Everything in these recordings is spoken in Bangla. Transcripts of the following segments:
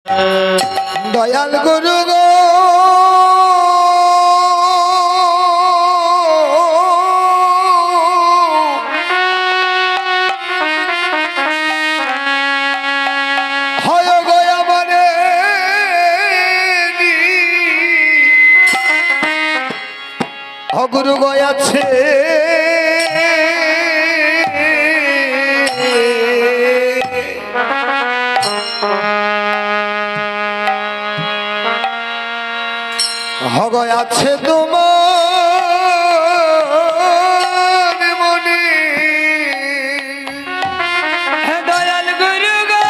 দয়াল গুরু গো হয় গো আমারে গুরু গো আছে হগয় আছে তোমার মনে দয়াল গুরু গো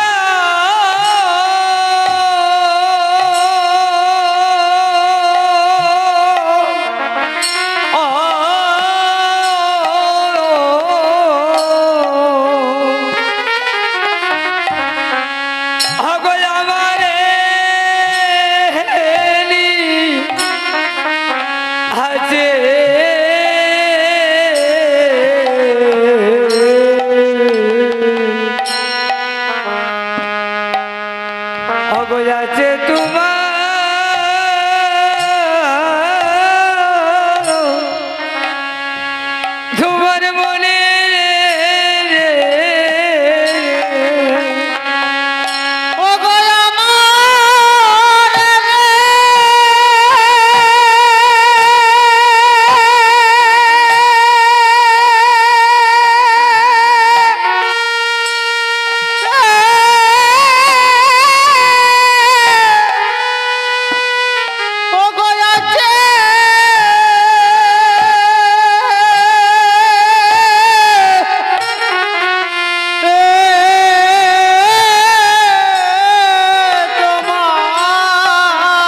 আছে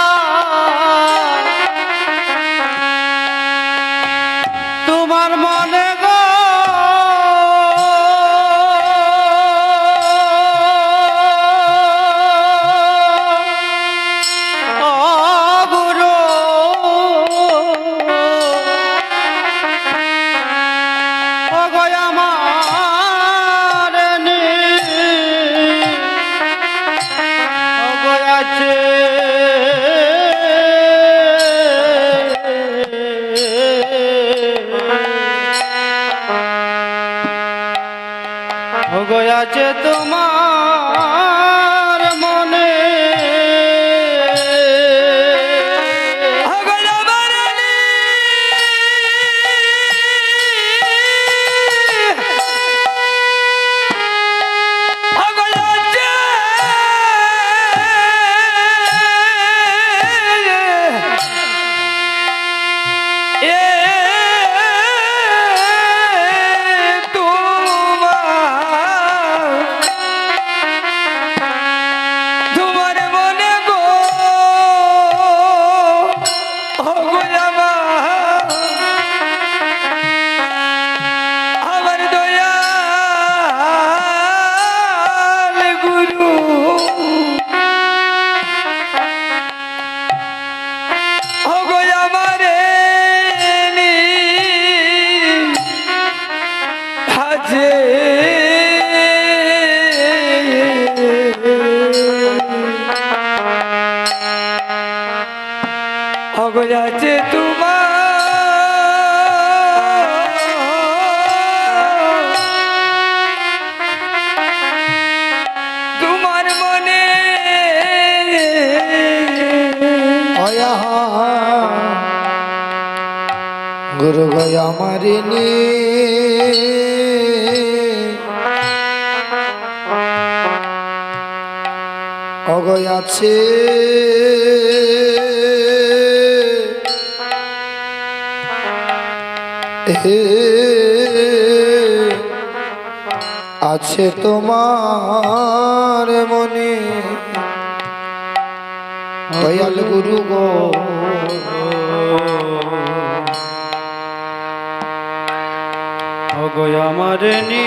তোমার মনে আছে তোমার মনে আছে তোমার মনে গুরু গয় আমারে নি অগয় আছে আছে তোমার মনে দয়াল গুরু গো অগয় আমার নি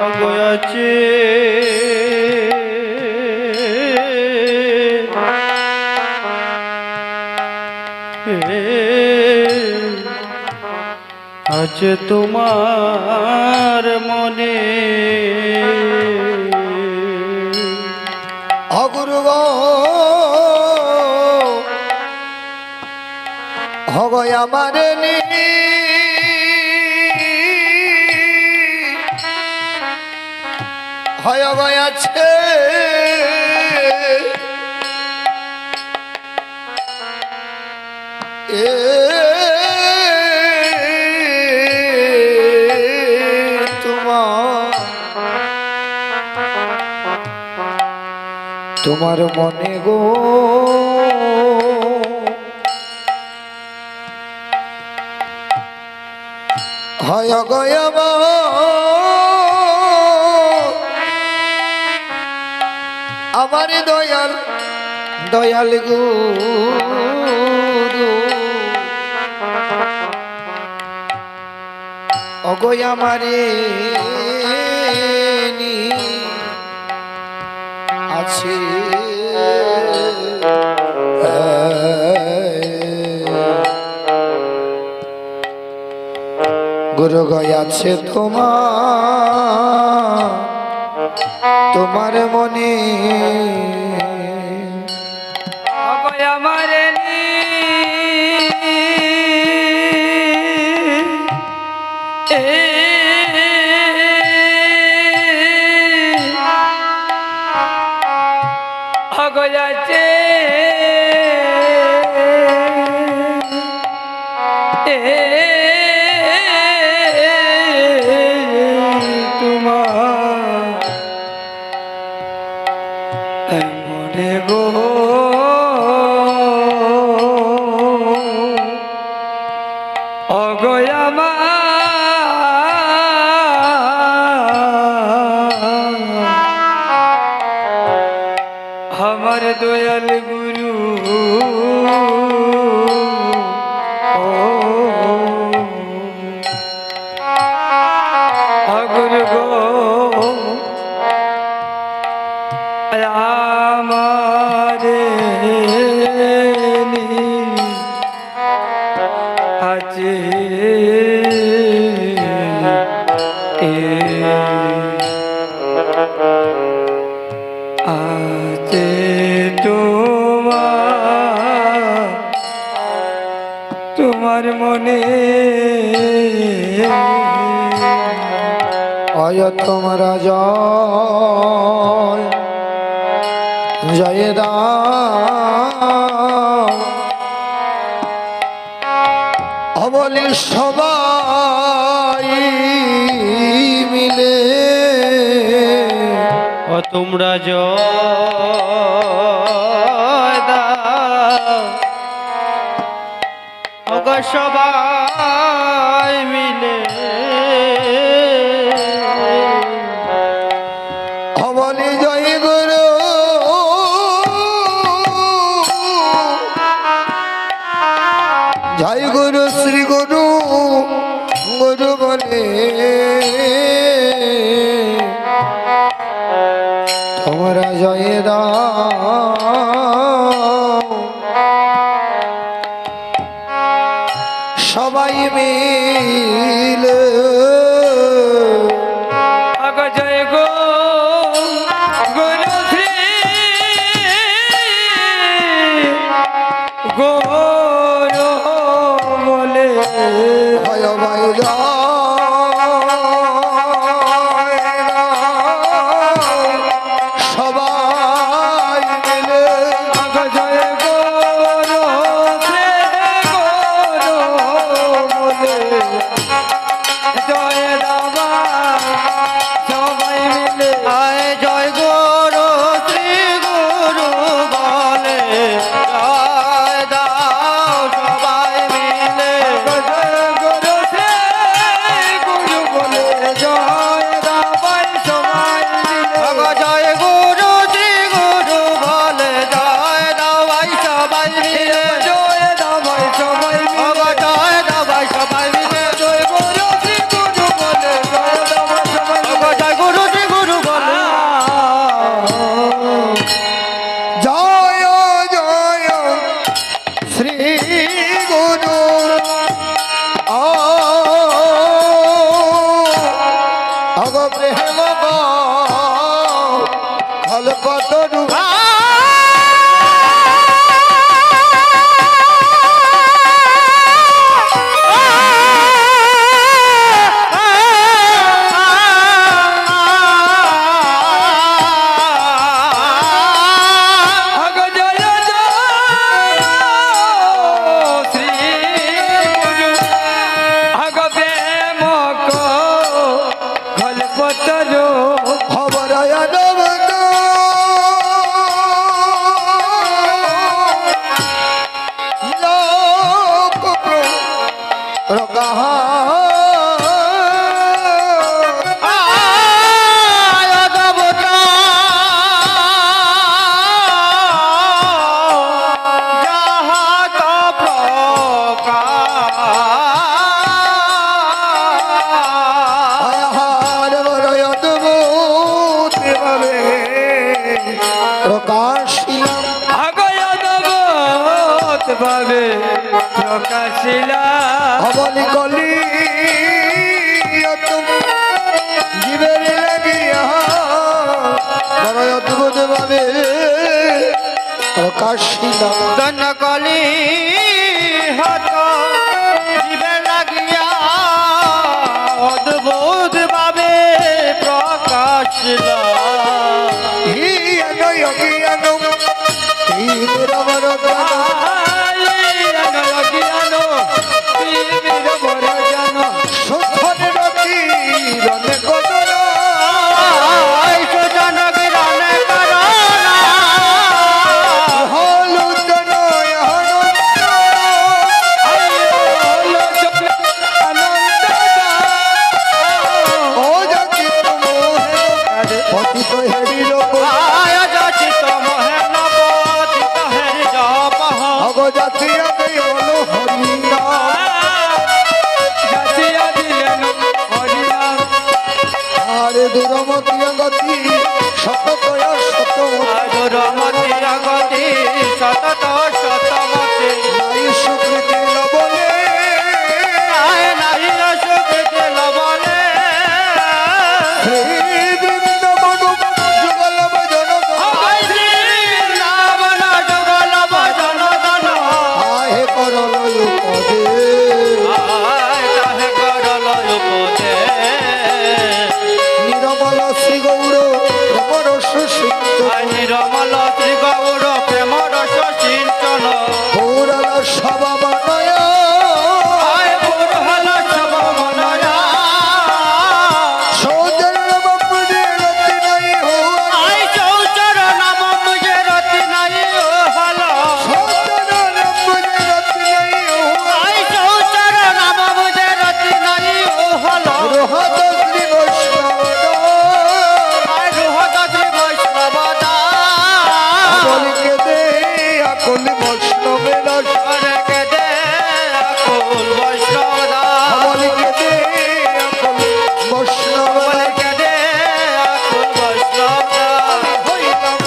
অগয় আছে আছে তোমার মনে অগুরু গো হগয় আমার নি হয় গয় আছে এ তোমার মনে গো হয় গয় আমার দয়াল দয়াল গুরু অগয় আমারে নি আছে গুরু গয় আছে তোমার মনে আমার অগয়াছে তোমার মনে গো অগয়ামা আমার দয়াল গুরু গুরু গো আমারে আছে আছে তোমার মনে অয় তোমরা জয় জয় দাও অবলি সবাই মিলে ও তোমরা জয় দাও অগ সবাই মিলে অবলি জয় গুরু জয় গুরু শ্রী গুরু গুরু বলে তোমরা জয় দাও সবাই মিলে অগ জয় গো গুরু শ্রী গুরু বলে ভয় ভয় সবাই মিলে অগ জয় গুরু শ্রী গুরু বলে জয় দাবা সবাই মিলে আয় জয় গুরু শ্রী গুরু বলে জয় দাও সবাই মিলে জয় গুরু শ্রী গুরু বলে জয় দাবাই সবাই মিলে জয় গুরু শ্রী গুরু বলে জয় দাবাই সবাই মিলে জয় দাবাই সবাই মিলে জয় দাবাই সবাই মিলে জয় গুরু শ্রী গুরু বলে জয় দাবাই সবাই মিলে জয় গুরু শ্রী গুরু বলে জয় জয় শ্রী গুরু ভাবে প্রকাশিলা অবলি কলি জীবের লাগিয়া বড় অদ্ভুত ভাবে প্রকাশিলা জনকলি হত জীবে লাগিয়া অদ্ভুত ভাবে প্রকাশিলা দুরমতীয় গতি শতকয়া দুরমতীয় গতি শতত শতমতে নারী সুকৃতি লবলে নারী সুকৃতি লবলে বৃন্দাবন যুগল ভজন বৃন্দাবন যুগল ভজন আহে করল উপদে তাহে করল উপদে নিরমল শ্রী গৌর প্রেমরস সিদ্ধ নিরমল শ্রী গৌর প্রেমরস সিঞ্চন গৌরল সভা বনয়া পুরহল সব মনয়া সৌজন্য বাপুজে রতি নাই হওয়া চৌচর নাম মুঝে রতি নাই হল সৌজন্য বাপুজে রতি নাই হওয়া চৌচর নাম মুঝে রতি নাই হল রহত শ্রী বৈষ্ণব রুহত শ্রী বৈষ্ণব বলিকে দে আকল বৈষ্ণবের রেখে দে কুল বৈষ্ণব বলিকে দে আকল বৈষ্ণব রেখে দে কুল বৈষ্ণব হইলাম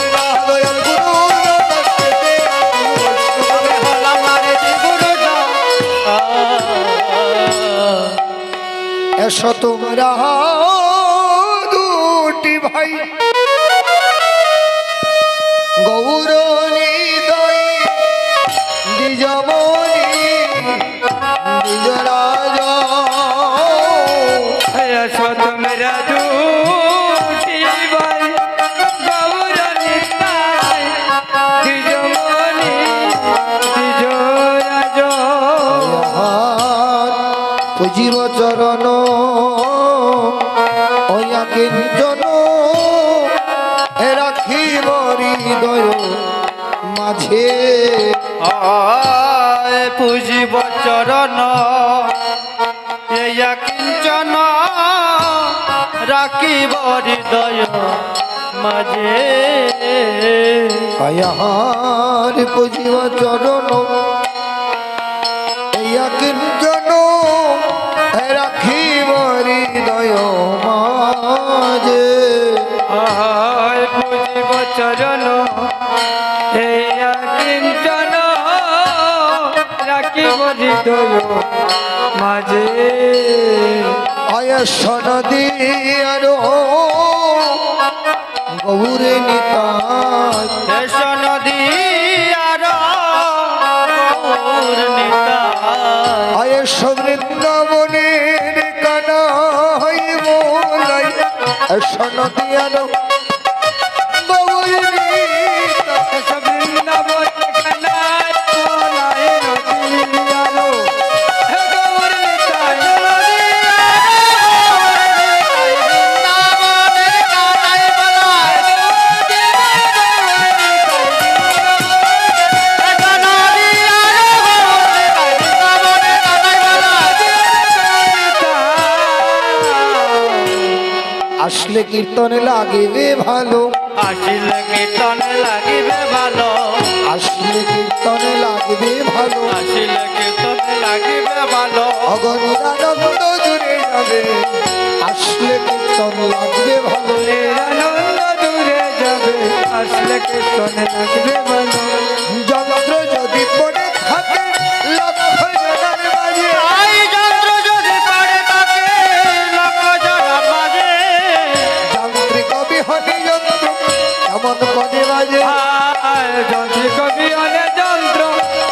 দয়াল গুরু দশকে দে আকল বৈষ্ণব হলাম নারে গুরু এসো তোমরা দুটি ভাই গৌর নিদয় দ্বিজমণি দ্বিজরাজ সত মেরা দুটি ভাই গৌর নিতাই দ্বিজমণি দ্বিজরাজ পুজিব চরণ অয়া কিঞ্জন রাখিব হৃদয় মাঝে পুজিব চরণ এয়া কিঞ্চন রাখিব হৃদয় মাঝে আয়ার পুজিব চরণ এয়া কিঞ্জন রাখিব হৃদয় মাঝে পুজিব চরণ এয়া কিঞ্চন রাখিব হৃদয় মাঝে আয়সন দিয়ার গৌরে নিতাই দেশ নদী আর গৌর নিতাই আয়স বৃন্দাবনের কানাই বলাই আয়সন দিয়ার গৌরে নিতাই বৃন্দাবন কানাই বলাই নদী আলো হে গৌর নিতাই নদী বৃন্দাবনের কানাই বলাই আসলে কীর্তনে লাগিবে ভালো আসলে কীর্তনে লাগিবে ভালো আসলে কীর্তনে লাগিবে ভালো আসলে কীর্তনে লাগিবে ভালো অগণিরানন্দ দূরে যাবে আসলে কীর্তন লাগবে ভালো আনন্দ দূরে যাবে আসলে কীর্তনে লাগবে ভালো যন্ত্র যদি পড়ে থাকে যন্ত্রিক বিহনে যন্ত্র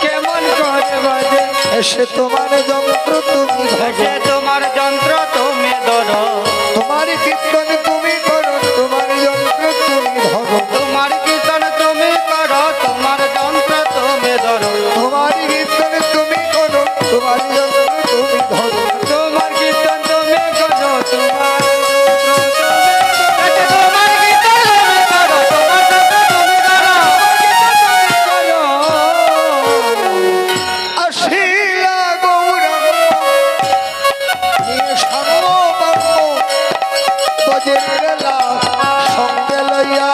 কেমন করে বাজে সে তোমার যন্ত্র তুমি সে ধরো তোমার যন্ত্র তুমি ধরো তোমার কীর্তন তুমি করো তোমার যন্ত্র তুমি ধরো তোমার কীর্তন তুমি করো তোমার যন্ত্র তুমি ধরো তোমার কীর্তন তুমি করো তোমার যন্ত্র তুমি ধরো তোমার কীর্তন তুমি করো তোমার তোমার কীর্তন তুমি করো তোমার যন্ত্র তুমি ধরো আসিলা গৌরাঙ্গ নিয়ে সর্ব বজে গেলা সঙ্গে লইয়া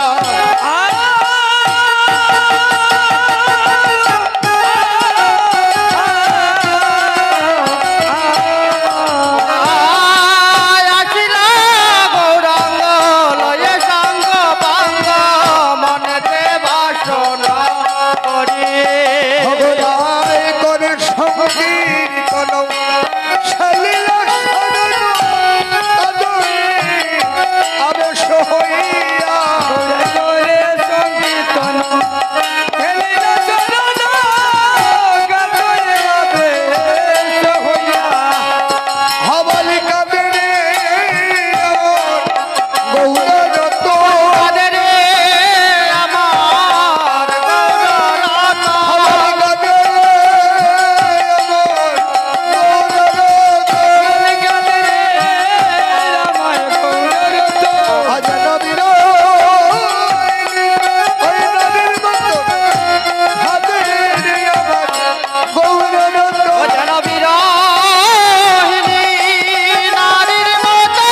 আসিলা গৌরাঙ্গ লয়ে সাঙ্গ পাঙ্গ মনেতে বাসনা করি ভগবান করে সংকীর্তন শালীল শরণ আদরে আবেশ হইয়া জোরে সংকীর্তন খেলিল চরণ গাতরে আবেশ হইয়া হবলি কাবেরে গৌররত আদরে আমার গৌররত্ন হবলি কাবেরে গৌররত গাতরে আমার গৌররত্ন আজ নবীর ওই নবীর মতো হাতের আমার গৌররত ভজন বিরহিনী নারীর মতো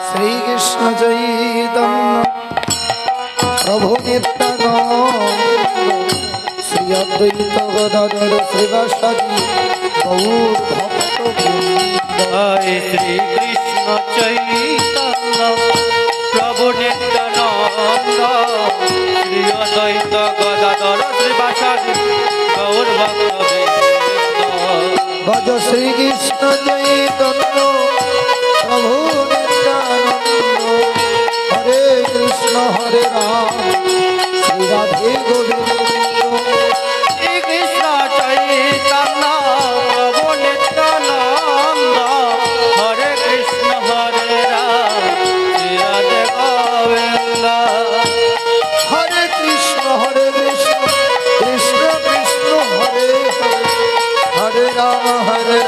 শ্রীকৃষ্ণ চৈতন্য প্রভু নিত্যানন্দ শ্রী অদ্বৈত গদাধর শ্রীবাসাদি গৌর ভক্ত শ্রী কৃষ্ণ চৈতন্য প্রভু নিত্যানন্দ শ্রী অদ্বৈত গদাধর শ্রীবাসাদি গৌর ভক্তবৃন্দ ভজ শ্রীকৃষ্ণ চৈতন্য প্রভু নিত্যানন্দ হরে কৃষ্ণ হরে রাম শ্রী রাধে গোবিন্দ শ্রী কৃষ্ণ চৈতন্য প্রভু নিত্যানন্দ হরে কৃষ্ণ হরে রাম শ্রী রাধে গোবিন্দ হরে কৃষ্ণ কৃষ্ণ কৃষ্ণ কৃষ্ণ হরে হরে হরে রাম হরে